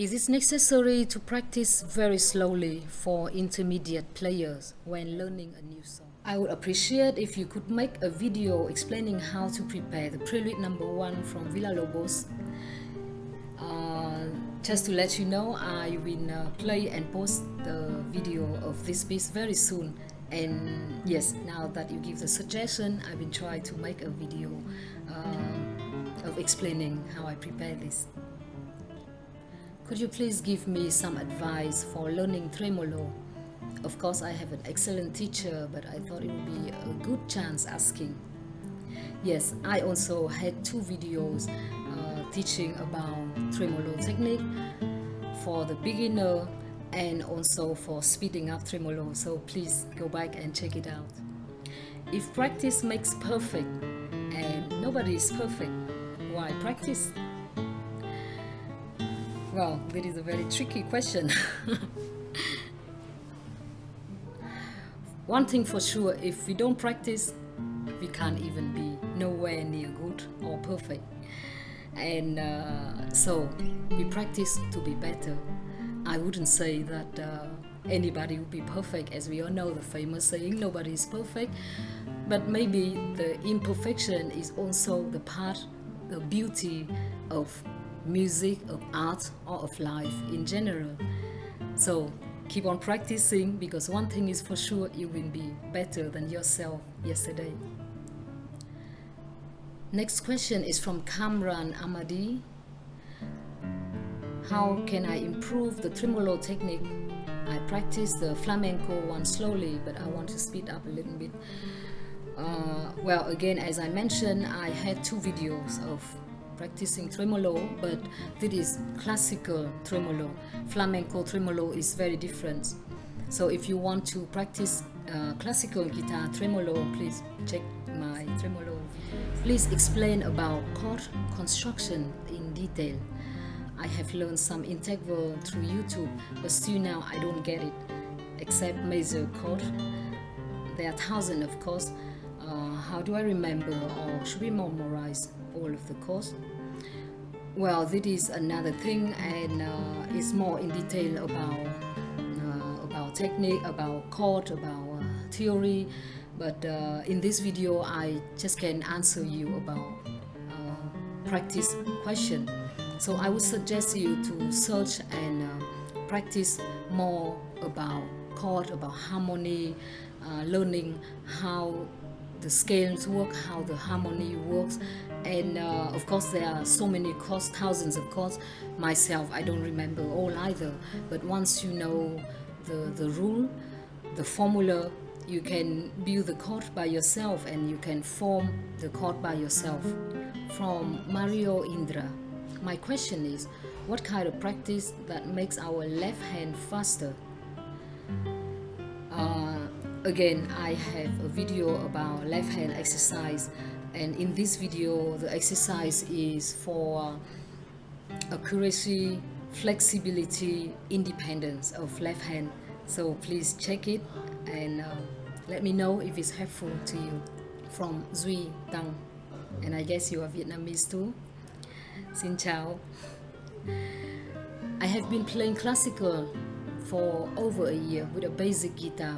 Is it necessary to practice very slowly for intermediate players when learning a new song? I would appreciate if you could make a video explaining how to prepare the Prelude number 1 from Villa-Lobos. Just to let you know, I will play and post the video of this piece very soon. And yes, now that you give the suggestion, I will try to make a video of explaining how I prepare this. Could you please give me some advice for learning tremolo? Of course, I have an excellent teacher, but I thought it would be a good chance asking. Yes, I also had 2 videos teaching about tremolo technique for the beginner and also for speeding up tremolo, so please go back and check it out. If practice makes perfect, and nobody is perfect, why practice? Well, that is a very tricky question. One thing for sure, if we don't practice, we can't even be nowhere near good or perfect. And so we practice to be better. I wouldn't say that anybody would be perfect, as we all know the famous saying, nobody is perfect. But maybe the imperfection is also the part, the beauty of music, of art, or of life in general. So keep on practicing, because one thing is for sure, you will be better than yourself yesterday. Next question is from Kamran Amadi. How can I improve the tremolo technique? I practice the flamenco one slowly, but I want to speed up a little bit. Well, again, as I mentioned, I had 2 videos of practicing tremolo, but this is classical tremolo. Flamenco tremolo is very different. So if you want to practice classical guitar tremolo, please check my tremolo. Please explain about chord construction in detail. I have learned some interval through YouTube, but still now I don't get it, except major chord. There are thousands, of course. How do I remember, or should we memorize all of the chords? Well, this is another thing, and it's more in detail about technique, about chord, about theory. But in this video, I just can answer you about practice question. So I would suggest you to search and practice more about chord, about harmony, learning how the scales work, how the harmony works. And of course there are so many chords, thousands of chords. Myself, I don't remember all either, but once you know the rule, the formula, you can build the chord by yourself, and you can form the chord by yourself. From Mario Indra, my question is, what kind of practice that makes our left hand faster? Again, I have a video about left hand exercise, and in this video the exercise is for accuracy, flexibility, independence of left hand. So please check it and let me know if it's helpful to you. From Duy Tăng, and I guess you are Vietnamese too. Xin chào. I have been playing classical for over a year with a basic guitar,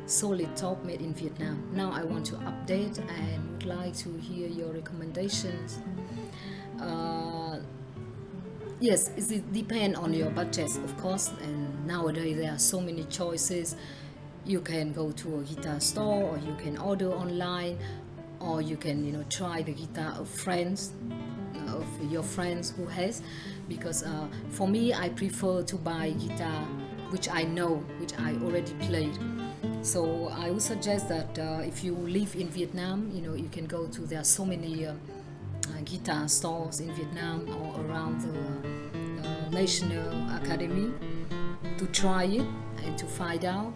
solid top made in Vietnam. Now I want to update and would like to hear your recommendations. Yes, it depends on your budget, of course, and nowadays there are so many choices. You can go to a guitar store, or you can order online, or you can try the guitar of friends, of your friends who has, because for me, I prefer to buy guitar which I know, which I already played. So I would suggest that if you live in Vietnam, you can go to, there are so many guitar stores in Vietnam or around the National Academy to try it and to find out.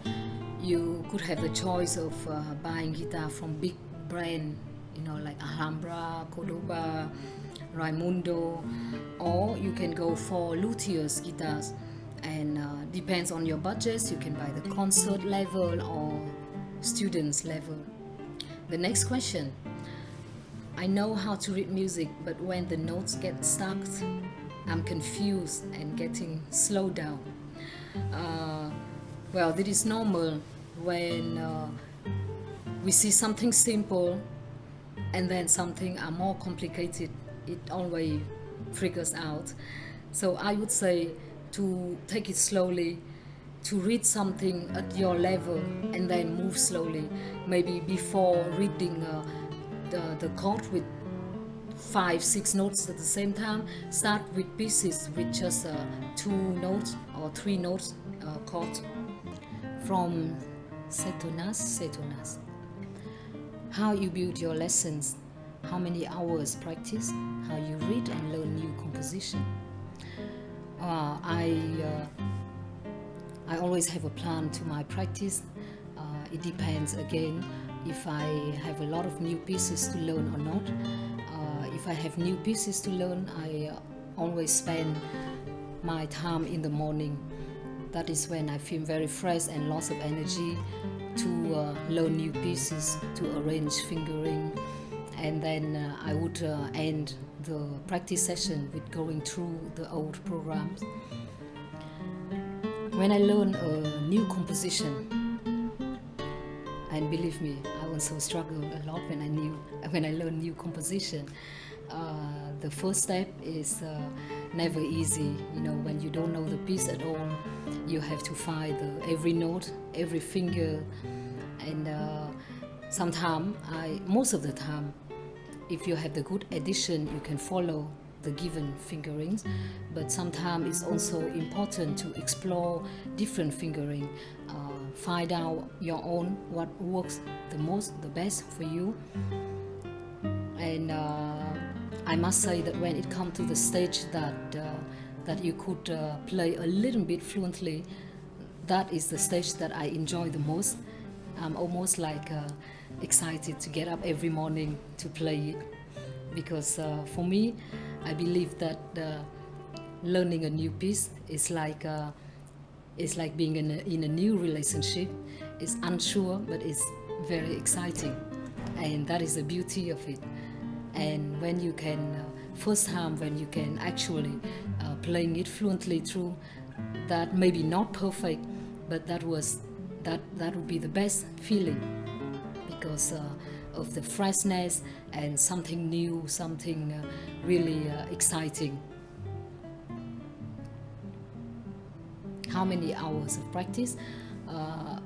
You could have the choice of buying guitar from big brand, like Alhambra, Cordoba, Raimundo, or you can go for luthiers guitars, and depends on your budget. You can buy the concert level or students level. The next question: I know how to read music, but when the notes get stuck, I'm confused and getting slowed down. Uh, well, this is normal when we see something simple and then something more complicated. It always triggers out. So I would say to take it slowly, to read something at your level and then move slowly. Maybe before reading the chord with 5, 6 notes at the same time, start with pieces with just 2 notes or 3 notes chord from Setonas. How you build your lessons, how many hours practice, how you read and learn new composition. I always have a plan to my practice. It depends again if I have a lot of new pieces to learn or not. If I have new pieces to learn, I always spend my time in the morning. That is when I feel very fresh and lots of energy to learn new pieces, to arrange fingering, and then I would end the practice session with going through the old programs. When I learn a new composition, and believe me, I also struggle a lot when I learn new composition. The first step is never easy. When you don't know the piece at all, you have to find every note, every finger, and most of the time, if you have the good addition, you can follow the given fingerings, but sometimes it's also important to explore different fingering, find out your own, what works the best for you. And I must say that when it comes to the stage that you could play a little bit fluently, that is the stage that I enjoy the most. I'm almost like excited to get up every morning to play it, because for me, I believe that learning a new piece is like being in a new relationship. It's unsure, but it's very exciting, and that is the beauty of it. And when you can first time when you can actually playing it fluently through, that maybe not perfect, but that would be the best feeling, because of the freshness and something new, something really exciting. How many hours of practice?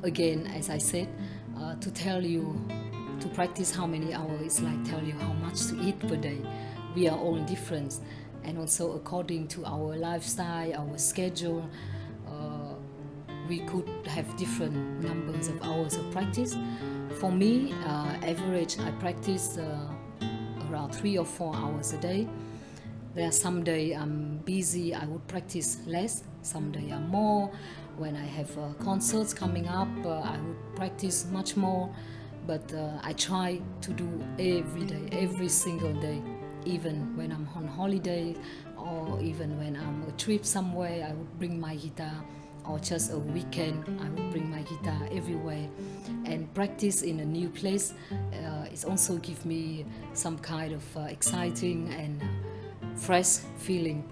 Again, as I said, to tell you to practice how many hours is like tell you how much to eat per day. We are all different, and also according to our lifestyle, our schedule, we could have different numbers of hours of practice. For me, average, I practice around 3 or 4 hours a day. There are some days I'm busy, I would practice less. Some days I'm more. When I have concerts coming up, I would practice much more. But I try to do every day, every single day. Even when I'm on holiday, or even when I'm on a trip somewhere, I would bring my guitar. Or just a weekend, I would bring my guitar everywhere. And practice in a new place, it also gives me some kind of exciting and fresh feeling.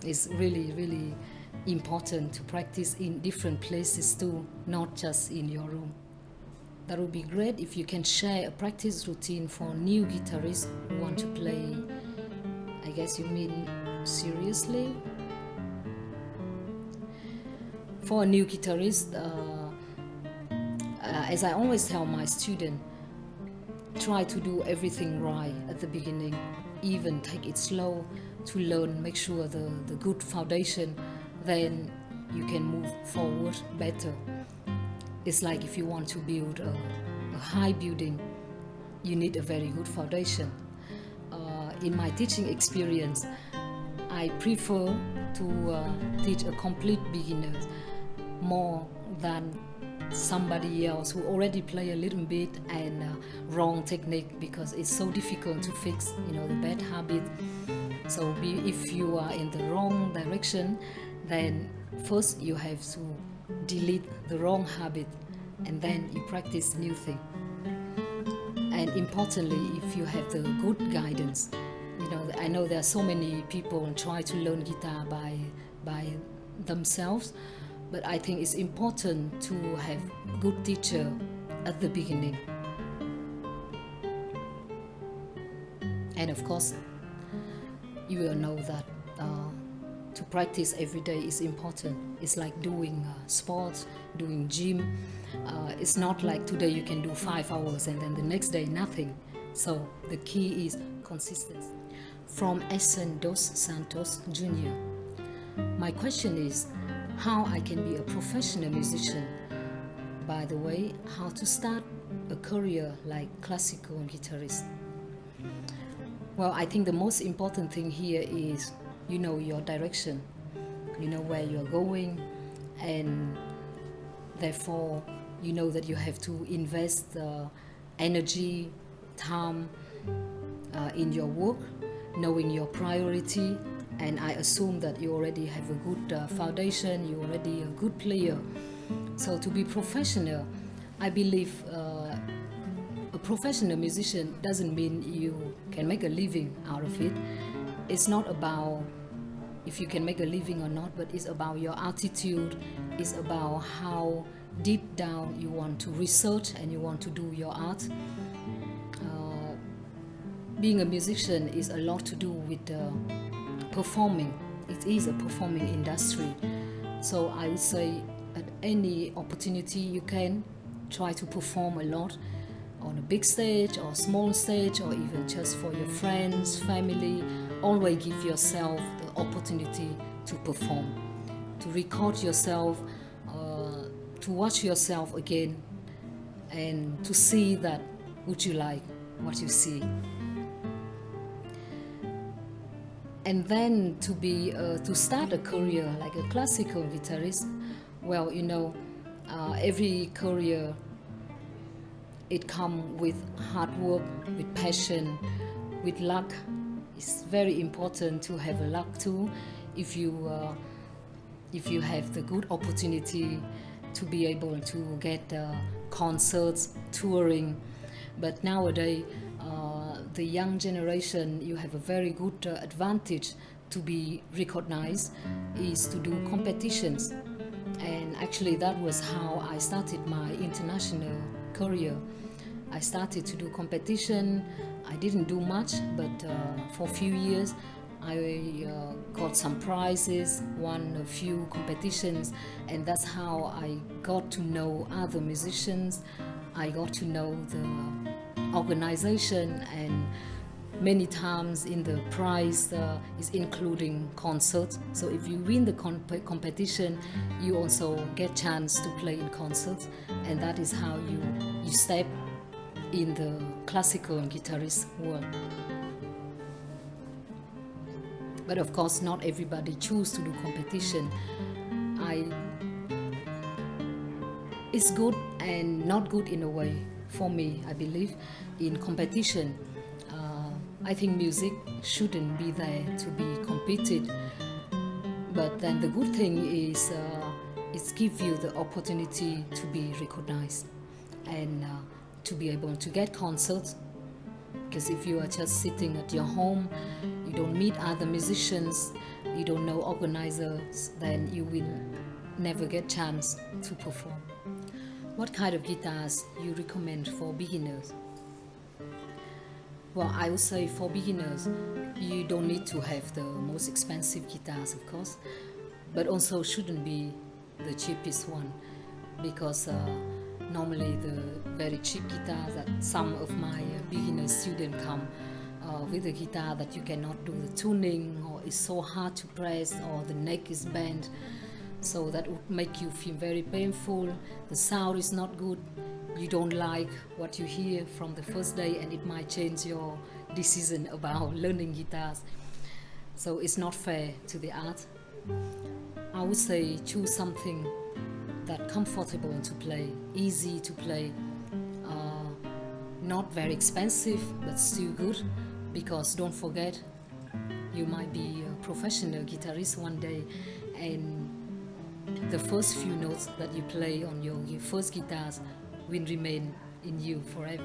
It's really, really important to practice in different places too, not just in your room. That would be great if you can share a practice routine for new guitarists who want to play. I guess you mean seriously? For a new guitarist, as I always tell my students, try to do everything right at the beginning. Even take it slow to learn, make sure the good foundation, then you can move forward better. It's like if you want to build a high building, you need a very good foundation. In my teaching experience, I prefer to teach a complete beginner more than somebody else who already play a little bit and wrong technique, because it's so difficult to fix the bad habit. So if you are in the wrong direction, then first you have to delete the wrong habit, and then you practice new thing. And importantly, if you have the good guidance, I know there are so many people try to learn guitar by themselves, but I think it's important to have good teacher at the beginning. And of course, you will know that to practice every day is important. It's like doing sports, doing gym. It's not like today you can do 5 hours and then the next day nothing. So the key is consistency. From Essen dos Santos Jr. My question is how I can be a professional musician. By the way, how to start a career like classical guitarist. Well, I think the most important thing here is you know your direction, you know where you're going, and therefore you know that you have to invest energy, time in your work, knowing your priority, and I assume that you already have a good foundation, you're already a good player. So to be professional, I believe a professional musician doesn't mean you can make a living out of it. It's not about if you can make a living or not, but it's about your attitude. It's about how deep down you want to research and you want to do your art. Being a musician is a lot to do with performing. It is a performing industry. So I would say at any opportunity you can try to perform a lot on a big stage or small stage or even just for your friends, family. Always give yourself the opportunity to perform, to record yourself, to watch yourself again, and to see that would you like what you see. And then to start a career like a classical guitarist, well, every career it comes with hard work, with passion, with luck. It's very important to have a luck too. If you have the good opportunity to be able to get concerts, touring, but nowadays the young generation, you have a very good advantage to be recognized is to do competitions. And actually that was how I started my international career. I started to do competition. I didn't do much, but for a few years I got some prizes, won a few competitions, and that's how I got to know other musicians. I got to know the organization, and many times in the prize is including concerts. So if you win the competition, you also get chance to play in concerts, and that is how you step in the classical guitarist world. But of course, not everybody choose to do competition. It's good and not good in a way. For me, I believe in competition. I think music shouldn't be there to be competed. But then the good thing is it gives you the opportunity to be recognized and to be able to get concerts. Because if you are just sitting at your home, you don't meet other musicians, you don't know organizers, then you will never get chance to perform. What kind of guitars you recommend for beginners? Well, I would say for beginners, you don't need to have the most expensive guitars, of course, but also shouldn't be the cheapest one, because normally the very cheap guitars that some of my beginner students come with a guitar that you cannot do the tuning, or it's so hard to press, or the neck is bent, so that would make you feel very painful. The sound is not good, you don't like what you hear from the first day, and it might change your decision about learning guitars. So it's not fair to the art. I would say choose something that comfortable to play, easy to play, not very expensive but still good, because don't forget you might be a professional guitarist one day, and the first few notes that you play on your first guitars will remain in you forever.